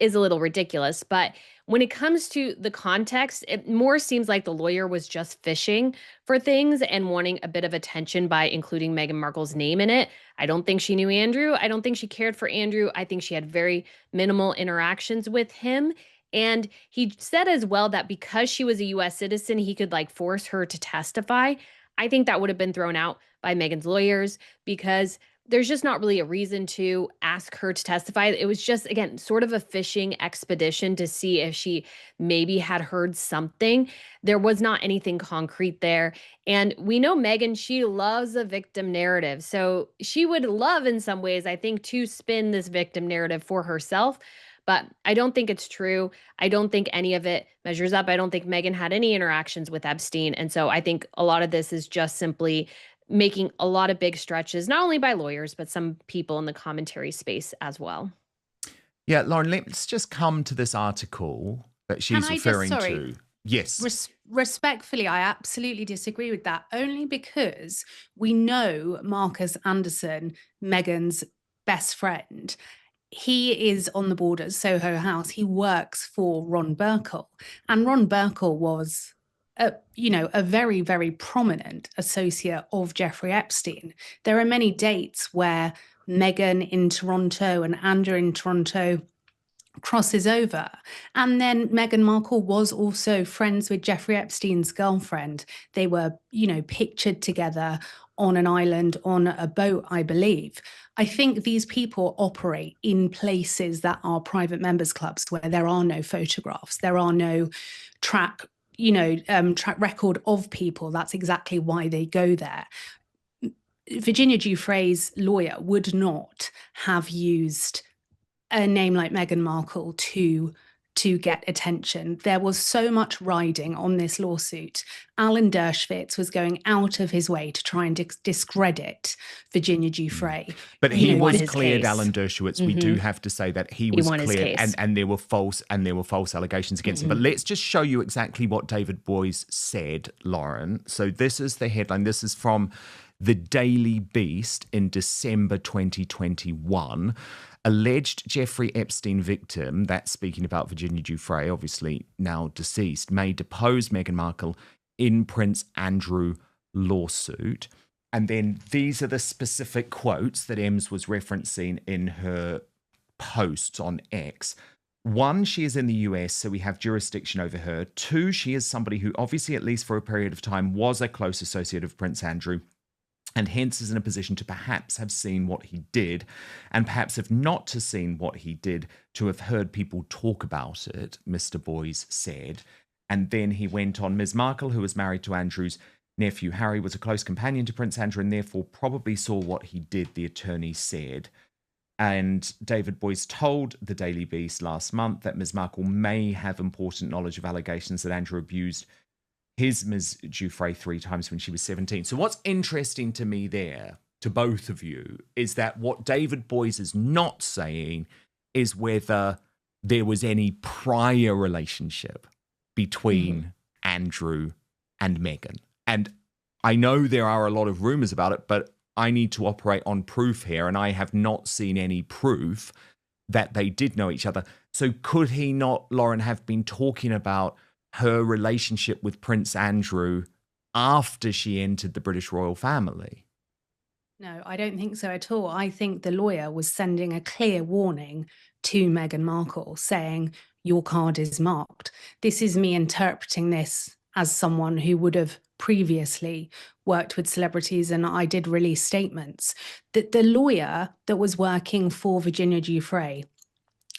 is a little ridiculous. But when it comes to the context, it more seems like the lawyer was just fishing for things and wanting a bit of attention by including Meghan Markle's name in it. I don't think she knew Andrew. I don't think she cared for Andrew. I think she had very minimal interactions with him. And he said as well that because she was a US citizen, he could like force her to testify. I think that would have been thrown out by Meghan's lawyers because there's just not really a reason to ask her to testify. It was just, again, sort of a fishing expedition to see if she maybe had heard something. There was not anything concrete there. And we know Meghan, she loves a victim narrative. So she would love, in some ways, I think, to spin this victim narrative for herself. But I don't think it's true. I don't think any of it measures up. I don't think Meghan had any interactions with Epstein. And so I think a lot of this is just simply making a lot of big stretches, not only by lawyers, but some people in the commentary space as well. Yeah, Lauren, let's just come to this article that she's referring to. Yes. Respectfully, I absolutely disagree with that, only because we know Marcus Anderson, Meghan's best friend. He is on the board at Soho House. He works for Ron Burkle. And Ron Burkle was a very, very prominent associate of Jeffrey Epstein. There are many dates where Meghan in Toronto and Andrew in Toronto crosses over. And then Meghan Markle was also friends with Jeffrey Epstein's girlfriend. They were, pictured together on an island on a boat, I believe. I think these people operate in places that are private members clubs where there are no photographs, there are no track record of people. That's exactly why they go there. Virginia Giuffre's lawyer would not have used a name like Meghan Markle to get attention. There was so much riding on this lawsuit. Alan Dershowitz was going out of his way to try and discredit Virginia Giuffre. But he was cleared, Alan Dershowitz. Mm-hmm. We do have to say that he was cleared, and there were false allegations against him. But let's just show you exactly what David Boies said, Lauren. So this is the headline. This is from the Daily Beast in December 2021. Alleged Jeffrey Epstein victim, that's speaking about Virginia Giuffre, obviously now deceased, may depose Meghan Markle in Prince Andrew lawsuit. And then these are the specific quotes that Ems was referencing in her posts on X. 1, she is in the US, so we have jurisdiction over her. 2, she is somebody who obviously, at least for a period of time, was a close associate of Prince Andrew, and hence is in a position to perhaps have seen what he did, and perhaps have not to seen what he did, to have heard people talk about it, Mr. Boies said. And then he went on, Ms. Markle, who was married to Andrew's nephew Harry, was a close companion to Prince Andrew and therefore probably saw what he did, the attorney said. And David Boies told the Daily Beast last month that Ms. Markle may have important knowledge of allegations that Andrew abused his Ms. Giuffre 3 times when she was 17. So what's interesting to me there, to both of you, is that what David Boies is not saying is whether there was any prior relationship between Andrew and Meghan. And I know there are a lot of rumors about it, but I need to operate on proof here, and I have not seen any proof that they did know each other. So could he not, Lauren, have been talking about her relationship with Prince Andrew after she entered the British royal family? No, I don't think so at all. I think the lawyer was sending a clear warning to Meghan Markle saying, your card is marked. This is me interpreting this as someone who would have previously worked with celebrities, and I did release statements. That the lawyer that was working for Virginia Giuffre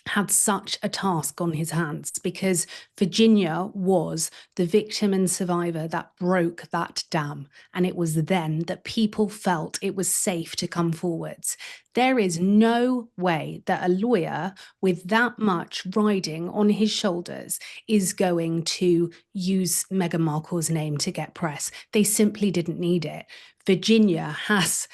had such a task on his hands, because Virginia was the victim and survivor that broke that dam. And it was then that people felt it was safe to come forwards. There is no way that a lawyer with that much riding on his shoulders is going to use Meghan Markle's name to get press. They simply didn't need it. Virginia has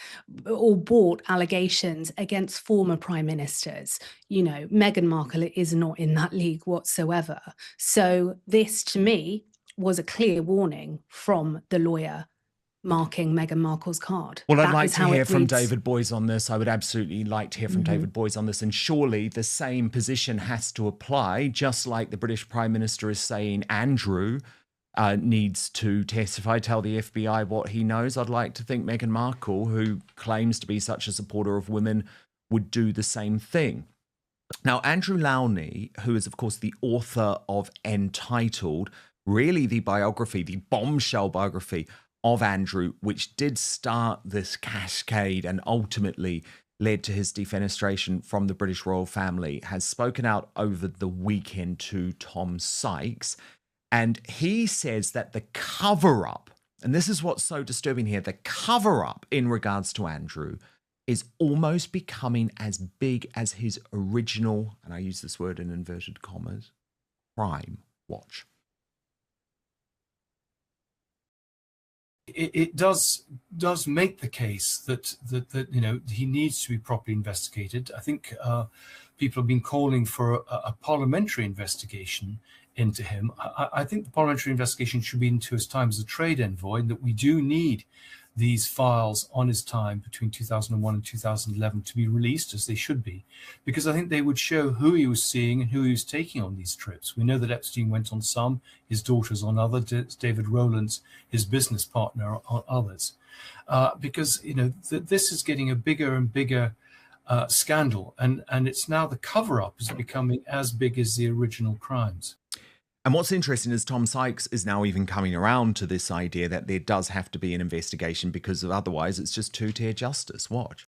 or brought allegations against former prime ministers. You know, Meghan Markle is not in that league whatsoever. So this, to me, was a clear warning from the lawyer marking Meghan Markle's card. Well, I'd That like is to how hear it from reads. David Boyes on this. I would absolutely like to hear from David Boyes on this. And surely the same position has to apply, just like the British Prime Minister is saying Andrew needs to testify, tell the FBI what he knows. I'd like to think Meghan Markle, who claims to be such a supporter of women, would do the same thing. Now, Andrew Lowney, who is, of course, the author of Entitled, really the biography, the bombshell biography of Andrew, which did start this cascade and ultimately led to his defenestration from the British royal family, has spoken out over the weekend to Tom Sykes. And he says that the cover-up, and this is what's so disturbing here, the cover-up in regards to Andrew is almost becoming as big as his original, and I use this word in inverted commas, crime watch. It does make the case that you know, he needs to be properly investigated. I think people have been calling for a parliamentary investigation into him. I think the parliamentary investigation should be into his time as a trade envoy, and that we do need these files on his time between 2001 and 2011 to be released, as they should be, because I think they would show who he was seeing and who he was taking on these trips. We know that Epstein went on some, his daughters on others, David Rowland's, his business partner, on others, because, you know, this is getting a bigger and bigger scandal, and it's now the cover-up is becoming as big as the original crimes. And what's interesting is Tom Sykes is now even coming around to this idea that there does have to be an investigation, because otherwise it's just two-tier justice. Watch.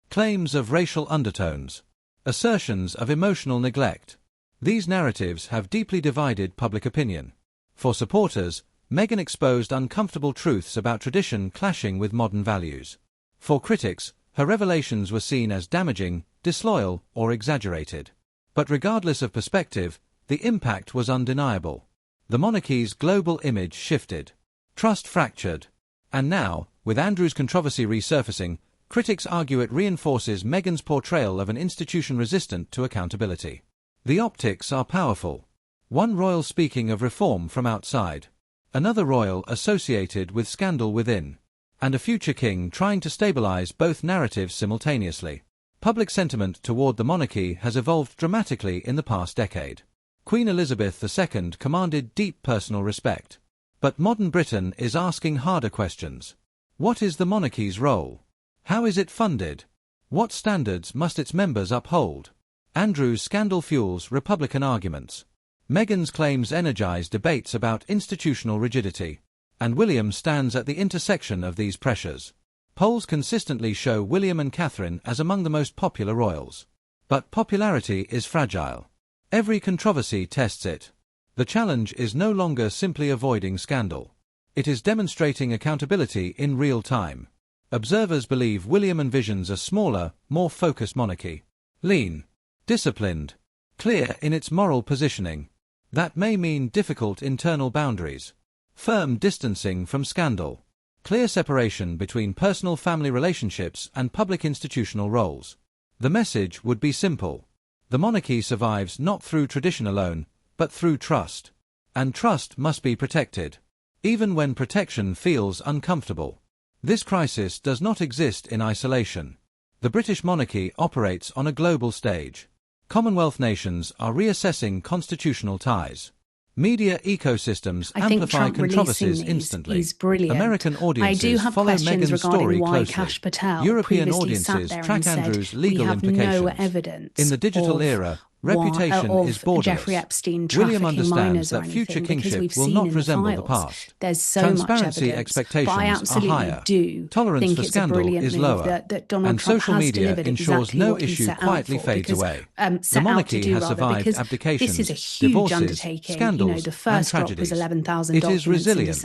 Claims of racial undertones. Assertions of emotional neglect. These narratives have deeply divided public opinion. For supporters, Meghan exposed uncomfortable truths about tradition clashing with modern values. For critics, her revelations were seen as damaging, disloyal, or exaggerated. But regardless of perspective, the impact was undeniable. The monarchy's global image shifted. Trust fractured. And now, with Andrew's controversy resurfacing, critics argue it reinforces Meghan's portrayal of an institution resistant to accountability. The optics are powerful. One royal speaking of reform from outside. Another royal associated with scandal within. And a future king trying to stabilize both narratives simultaneously. Public sentiment toward the monarchy has evolved dramatically in the past decade. Queen Elizabeth II commanded deep personal respect. But modern Britain is asking harder questions. What is the monarchy's role? How is it funded? What standards must its members uphold? Andrew's scandal fuels Republican arguments. Meghan's claims energize debates about institutional rigidity. And William stands at the intersection of these pressures. Polls consistently show William and Catherine as among the most popular royals. But popularity is fragile. Every controversy tests it. The challenge is no longer simply avoiding scandal. It is demonstrating accountability in real time. Observers believe William envisions a smaller, more focused monarchy. Lean, disciplined, clear in its moral positioning. That may mean difficult internal boundaries. Firm distancing from scandal. Clear separation between personal family relationships and public institutional roles. The message would be simple. The monarchy survives not through tradition alone, but through trust. And trust must be protected, even when protection feels uncomfortable. This crisis does not exist in isolation. The British monarchy operates on a global stage. Commonwealth nations are reassessing constitutional ties. Media ecosystems amplify controversies instantly. American audiences follow Meghan's story closely. European audiences track Andrew's legal implications. In the digital era, reputation is borderless. William understands that future kingship will not resemble the past. Transparency expectations are higher. Tolerance for scandal is lower. And social media ensures no issue quietly fades away. The monarchy has survived abdications, divorces, scandals, and tragedies. It is resilient,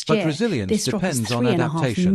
but resilience depends on adaptation.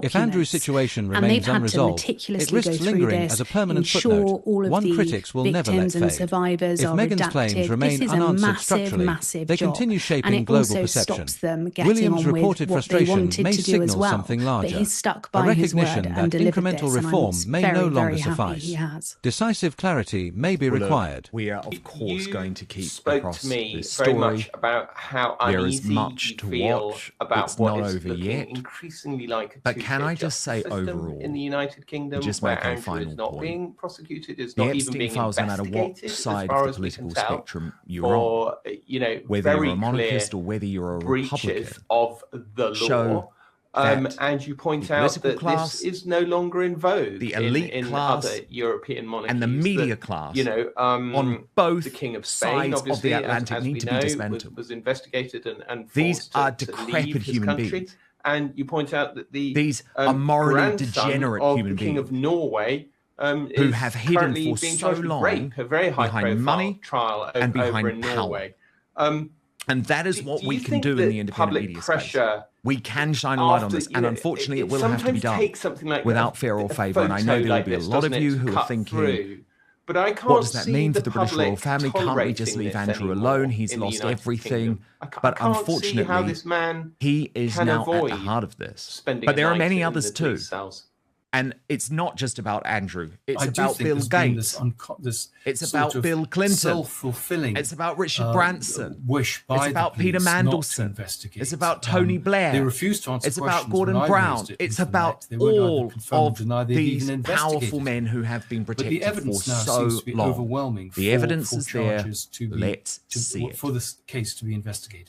If Andrew's situation remains unresolved, it risks lingering as a permanent footnote, one critics will never let fade. survivors If are Meghan's redacted. claims remain this is unanswered a massive, structurally, massive they job. continue shaping and it global also perception. stops them getting Williams' on reported with what they frustration wanted may to do as signal well. something larger. But he's stuck A by his recognition word that and delivered incremental this, reform and I'm may very, no longer very happy suffice. he has. Decisive clarity may be required. We are, of course, going to keep spoke across to me this very story. much about how There is uneasy much you to feel watch. about It's what not is over looking yet. increasingly like a But can I two-tier just say justice system overall, in the United Kingdom, just where make a Andrew final is not point, being prosecuted, is the not even Epstein being files, no matter investigated, what as side far of the as we can political tell, spectrum you're on, for whether very you're a monarchist clear or whether you're a breaches Republican, of the show law. that And you point the out political that class, this is no longer in vogue the elite in class, other European monarchies, and the media that, class, on both the King of Spain, sides obviously, of the Atlantic as need we to know, be dismantled. was investigated and These forced are to decrepit leave his human country. beings. And you point out that These are morally grandson degenerate of human the King beings of Norway who is have hidden currently for being so charged with long rape, a very high behind profile money trial and over behind in power. Norway. And that is what Do we you can think do in that the independent public media space. pressure We can shine a light on after, this, and unfortunately it will have to be sometimes done takes something like without fear or favour. And I know there will be a lot of you who are thinking, but I can't what does that see mean for the the British royal public family? Can't we just tolerating leave this Andrew anymore alone? He's in the lost United everything. Kingdom? But I can't see how unfortunately, this man he is can now at avoid the heart of this. spending But a there are night many in others the too. police cells. And it's not just about Andrew. It's I do about think Bill there's been Gates. this It's sort about of Bill Clinton. self-fulfilling. It's about Richard Branson. Wish by It's about the police Peter not to Mandelson. investigate. It's about Tony Blair. They refused to answer It's about questions Gordon when I Brown. raised it It's into the about net. They won't either all confirm or of deny they've these even powerful investigated. men who have been But protected the evidence for now so seems to be long. overwhelming. The evidence for is there. charges to be, Let's see it. for this case to be investigated.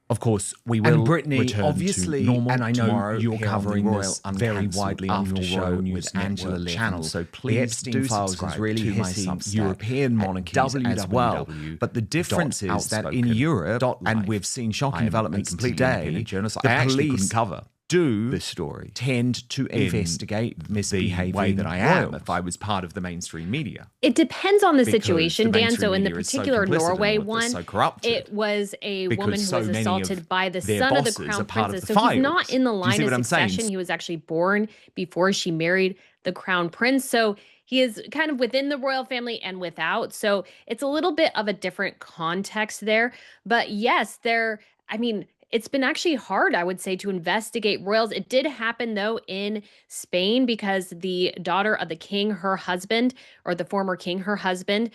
Of course, we will. And Brittany, return obviously, to normal and I know tomorrow you're here on covering the this Royal very Uncancelled widely on after your show Royal with News Angela Network Levin. channel. So The please Epstein do files subscribe is really to my hitting Substack European at monarchies as well. But the difference is that in Europe, and we've seen shocking developments today, the police cover do this story tend to investigate misbehaving way that I am royals. If I was part of the mainstream media. It depends on the Because situation, the Dan. So mainstream in the media is so particular complicit in Norway all of this, one, so corrupted, it was a because woman who so was many assaulted of by the their son of the bosses crown are part of princess. the So he's not files. in the Do you line see of what I'm saying? succession. He was actually born before she married the crown prince. So he is kind of within the royal family and without. So it's a little bit of a different context there. But yes, I mean, it's been actually hard, I would say, to investigate royals. It did happen, though, in Spain because the daughter of the king, her husband, or the former king, her husband,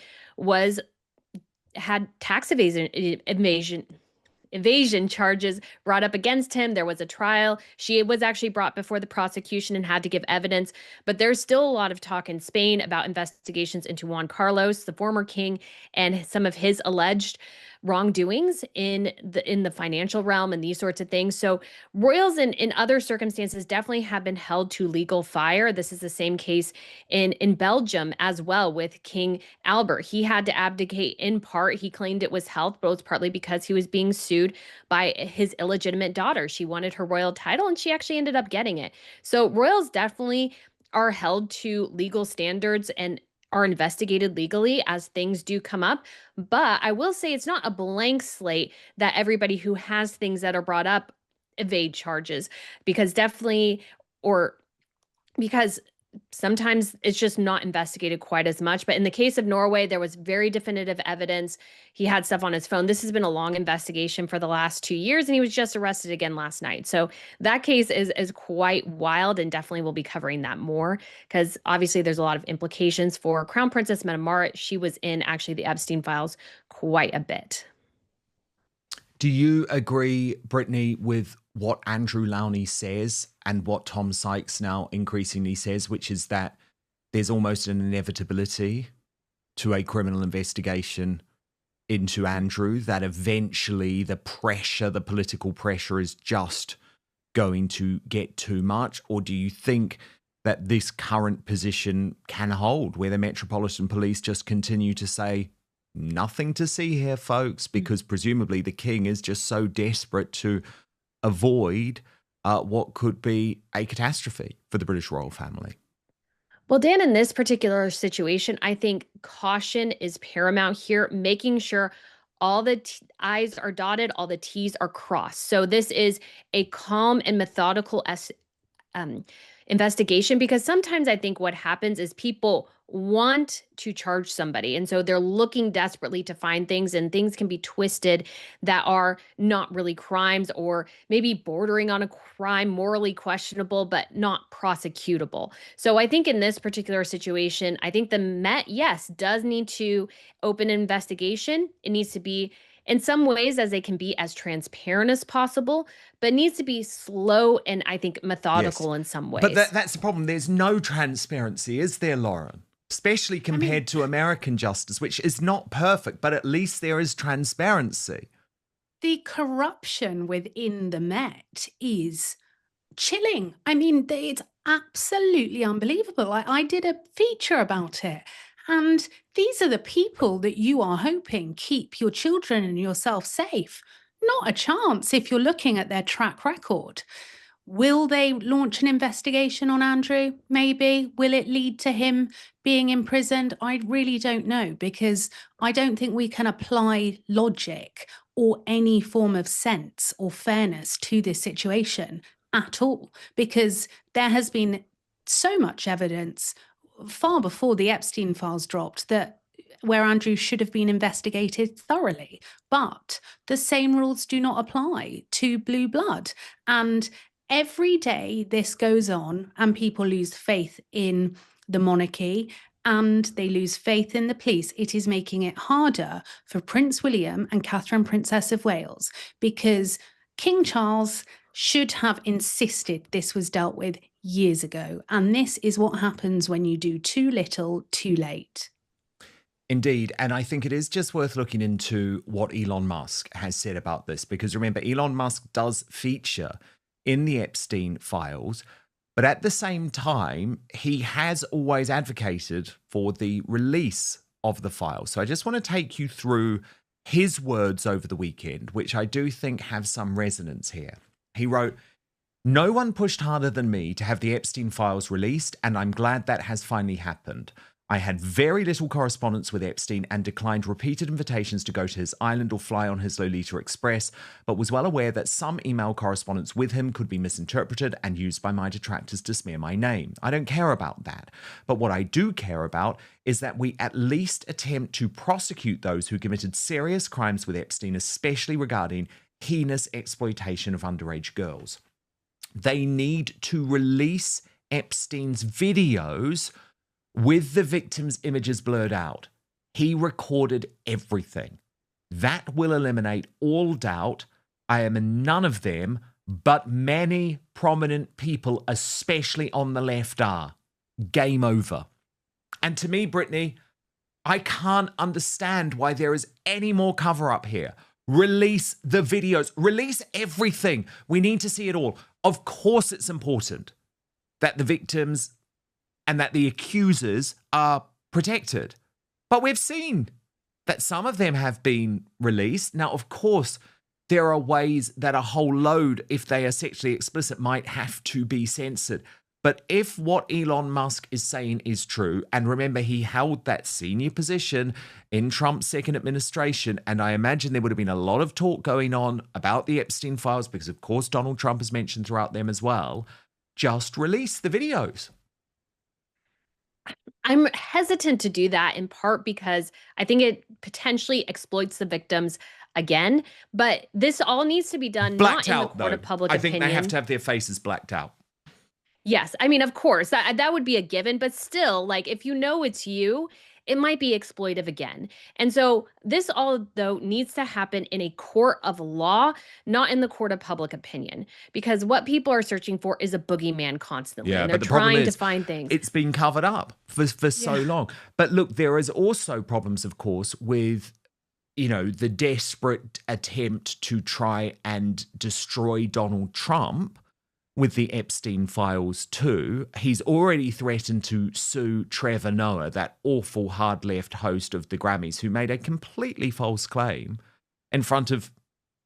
had tax evasion charges brought up against him. There was a trial. She was actually brought before the prosecution and had to give evidence. But there's still a lot of talk in Spain about investigations into Juan Carlos, the former king, and some of his alleged wrongdoings in the financial realm and these sorts of things. So royals in other circumstances definitely have been held to legal fire. This is the same case in Belgium as well with King Albert. He had to abdicate in part. He claimed it was health, but it was partly because he was being sued by his illegitimate daughter. She wanted her royal title and she actually ended up getting it. So royals definitely are held to legal standards and are investigated legally as things do come up. But I will say it's not a blank slate that everybody who has things that are brought up evade charges, because sometimes it's just not investigated quite as much. But in the case of Norway, there was very definitive evidence. He had stuff on his phone. This has been a long investigation for the last 2 years, and he was just arrested again last night. So that case is quite wild, and definitely will be covering that more because obviously there's a lot of implications for Crown Princess Meghan Markle. She was in actually the Epstein files quite a bit. Do you agree, Brittany, with what Andrew Lowney says and what Tom Sykes now increasingly says, which is that there's almost an inevitability to a criminal investigation into Andrew, that eventually the political pressure is just going to get too much? Or do you think that this current position can hold, where the Metropolitan Police just continue to say, nothing to see here, folks, because presumably the king is just so desperate to avoid what could be a catastrophe for the British royal family? Well, Dan, in this particular situation, I think caution is paramount here, making sure all the I's are dotted, all the T's are crossed. So this is a calm and methodical investigation, because sometimes I think what happens is people want to charge somebody. And so they're looking desperately to find things, and things can be twisted that are not really crimes, or maybe bordering on a crime, morally questionable, but not prosecutable. So I think in this particular situation, I think the Met, yes, does need to open an investigation. It needs to be, in some ways, as they can be, as transparent as possible, but needs to be slow and, I think, methodical in some ways. But that's the problem. There's no transparency, is there, Lauren? Especially compared to American justice, which is not perfect, but at least there is transparency. The corruption within the Met is chilling. I mean, it's absolutely unbelievable. I did a feature about it. And these are the people that you are hoping keep your children and yourself safe. Not a chance if you're looking at their track record. Will they launch an investigation on Andrew? Maybe. Will it lead to him being imprisoned? I really don't know, because I don't think we can apply logic or any form of sense or fairness to this situation at all, because there has been so much evidence far before the Epstein files dropped that where Andrew should have been investigated thoroughly. But the same rules do not apply to blue blood. And every day this goes on and people lose faith in the monarchy and they lose faith in the police. It is making it harder for Prince William and Catherine, Princess of Wales, because King Charles should have insisted this was dealt with years ago. And this is what happens when you do too little, too late. Indeed. And I think it is just worth looking into what Elon Musk has said about this, because remember, Elon Musk does feature in the Epstein files, but at the same time, he has always advocated for the release of the files. So I just want to take you through his words over the weekend, which I do think have some resonance here. He wrote, "No one pushed harder than me to have the Epstein files released, and I'm glad that has finally happened. I had very little correspondence with Epstein and declined repeated invitations to go to his island or fly on his Lolita Express, but was well aware that some email correspondence with him could be misinterpreted and used by my detractors to smear my name. I don't care about that. But what I do care about is that we at least attempt to prosecute those who committed serious crimes with Epstein, especially regarding heinous exploitation of underage girls. They need to release Epstein's videos with the victims' images blurred out. He recorded everything. That will eliminate all doubt. I am in none of them, but many prominent people, especially on the left, are. Game over." And to me, Brittany, I can't understand why there is any more cover-up here. Release the videos. Release everything. We need to see it all. Of course it's important that the victims and that the accusers are protected. But we've seen that some of them have been released. Now, of course, there are ways that a whole load, if they are sexually explicit, might have to be censored. But if what Elon Musk is saying is true, and remember, he held that senior position in Trump's second administration, and I imagine there would have been a lot of talk going on about the Epstein files, because of course Donald Trump has mentioned throughout them as well, just release the videos. I'm hesitant to do that, in part because I think it potentially exploits the victims again. But this all needs to be done Blacked not out, in the court though. of public I opinion. think they have to have their faces blacked out. Yes, I mean, of course, that would be a given. But still, like, if you know it's you, it might be exploitive again. And so this all, though, needs to happen in a court of law, not in the court of public opinion, because what people are searching for is a boogeyman constantly. And they're but the problem trying to is, find things. it's been covered up for so long. But look, there is also problems, of course, with, you know, the desperate attempt to try and destroy Donald Trump with the Epstein files too. He's already threatened to sue Trevor Noah, that awful hard left host of the Grammys, who made a completely false claim in front of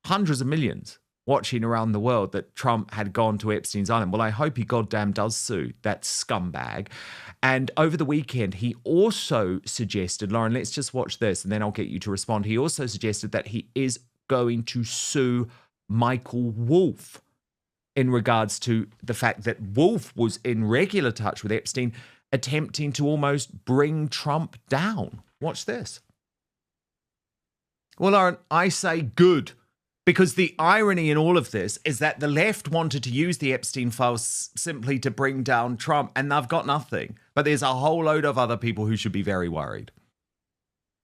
hundreds of millions watching around the world that Trump had gone to Epstein's island. Well, I hope he goddamn does sue that scumbag. And over the weekend, he also suggested, Lauren, let's just watch this and then I'll get you to respond. He also suggested that he is going to sue Michael Wolff in regards to the fact that Wolff was in regular touch with Epstein attempting to almost bring Trump down. Watch this. Well, I say good, because the irony in all of this is that the left wanted to use the Epstein files simply to bring down Trump, and they've got nothing. But there's a whole load of other people who should be very worried.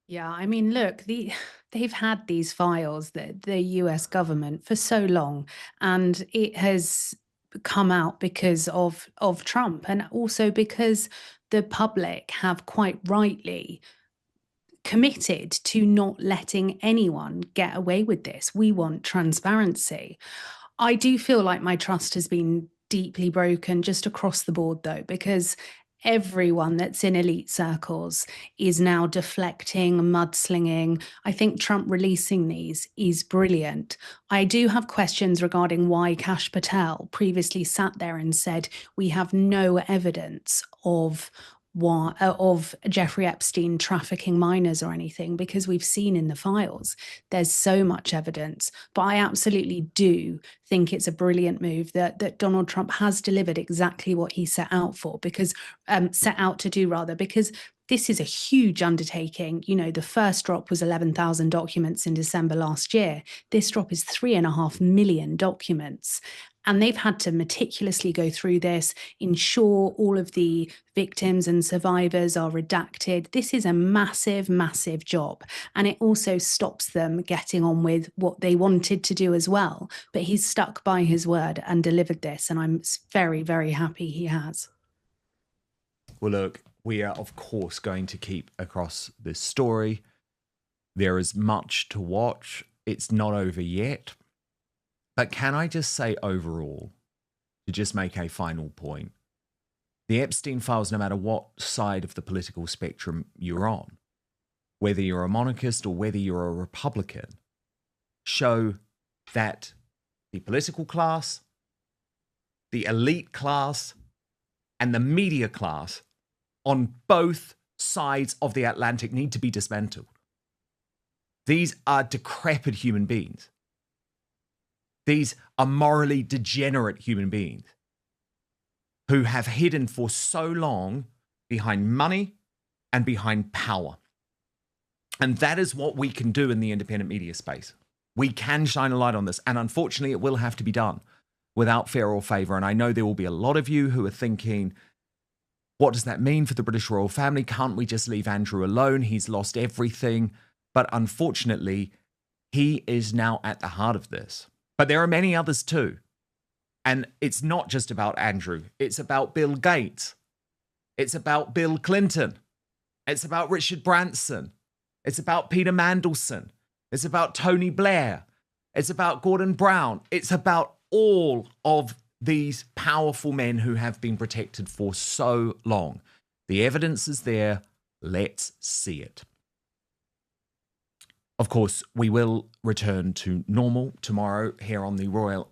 Yeah, I mean, look, they've had these files, the US government, for so long, and it has come out because of Trump, and also because the public have quite rightly committed to not letting anyone get away with this. We want transparency. I do feel like my trust has been deeply broken just across the board, though, because everyone that's in elite circles is now deflecting, mudslinging. I think Trump releasing these is brilliant. I do have questions regarding why Kash Patel previously sat there and said, we have no evidence of Jeffrey Epstein trafficking minors or anything, because we've seen in the files there's so much evidence. But I absolutely do think it's a brilliant move that Donald Trump has delivered exactly what he set out to do, because this is a huge undertaking. You know, the first drop was 11,000 documents in December last year. This drop is 3.5 million documents. And they've had to meticulously go through this, ensure all of the victims and survivors are redacted. This is a massive, massive job. And it also stops them getting on with what they wanted to do as well. But he's stuck by his word and delivered this. And I'm very, very happy he has. Well, look, we are, of course, going to keep across this story. There is much to watch. It's not over yet. But can I just say overall, to just make a final point, the Epstein files, no matter what side of the political spectrum you're on, whether you're a monarchist or whether you're a Republican, show that the political class, the elite class, and the media class on both sides of the Atlantic need to be dismantled. These are decrepit human beings. These are morally degenerate human beings who have hidden for so long behind money and behind power. And that is what we can do in the independent media space. We can shine a light on this. And unfortunately, it will have to be done without fear or favor. And I know there will be a lot of you who are thinking, what does that mean for the British royal family? Can't we just leave Andrew alone? He's lost everything. But unfortunately, he is now at the heart of this. But there are many others too. And it's not just about Andrew. It's about Bill Gates. It's about Bill Clinton. It's about Richard Branson. It's about Peter Mandelson. It's about Tony Blair. It's about Gordon Brown. It's about all of these powerful men who have been protected for so long. The evidence is there. Let's see it. Of course, we will return to normal tomorrow here on the Royal